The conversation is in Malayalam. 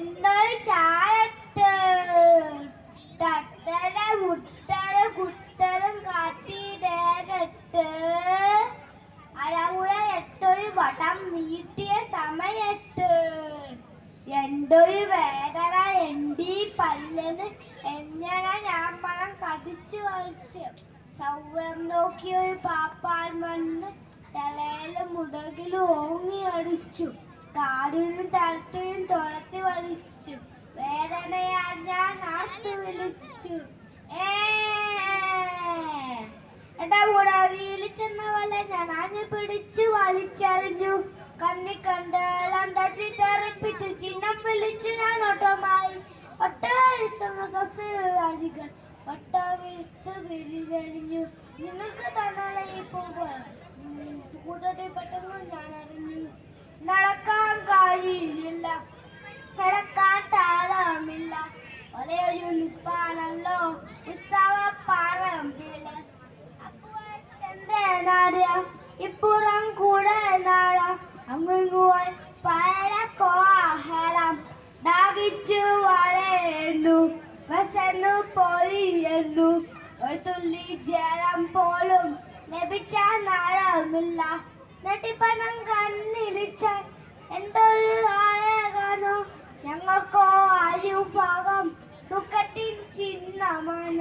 എന്നൊരു ചാരത്ത് തട്ടട മുട്ടട കുട്ടലും കാട്ടിടകട്ട് അരമുഴ എട്ടൊരു വടം നീട്ടിയ സമയത്ത് എന്തൊരു വേദന എണ്ടി പല്ലന് എങ്ങനെ ഞാൻ മണം കടിച്ചു വലിച്ചു സൗരം നോക്കിയൊരു പാപ്പാൻ മണ്ണ് തലയിലും മുടകിലും ഓങ്ങി അടിച്ചു കാടിലും തരത്തിലും തുളത്തി വലിച്ചു വേദനയാൽ ഞാൻ ആർത്തു വിളിച്ചു എടാ മുടകിയിൽ ചെന്ന പോലെ ഞാൻ ആഞ്ഞു പിടിച്ചു വലിച്ചെറിഞ്ഞു കണ്ണി കണ്ടെല്ലാം തട്ടി തെറിപ്പിച്ചു ചിഹ്നം വിളിച്ചു ഞാൻ ഓട്ടമായി ഒട്ടധികം ഒട്ടവിത്ത് വിരിഞ്ഞു നിങ്ങൾക്ക് തന്നാലെ ഇപ്പോൾ കൂട്ടത്തിൽ പെട്ടെന്ന് ഞാൻ അറിഞ്ഞു നടക്കാൻ കഴിയില്ല കിടക്കാൻ താളമില്ല ഒരേയൊരു നിപ്പാണല്ലോ ഉത്സവ പറമ്പില് ഇപ്പുറം കൂടെ നാളാം അങ്ങുപോയി പഴക്കോഹരം ദാഹിച്ചു വളരുന്നു വസന്നു പൊരിയുന്നു ഒരു തുള്ളി ജലം പോലും ലഭിച്ച നാളമില്ല നെട്ടിപ്പണം കണ്ണിലിച്ചാൽ എന്തൊരു ആയകാനോ ഞങ്ങൾക്കോ അരിഭാഗം ദുഃഖത്തിൻ ചിഹ്നമാണ്.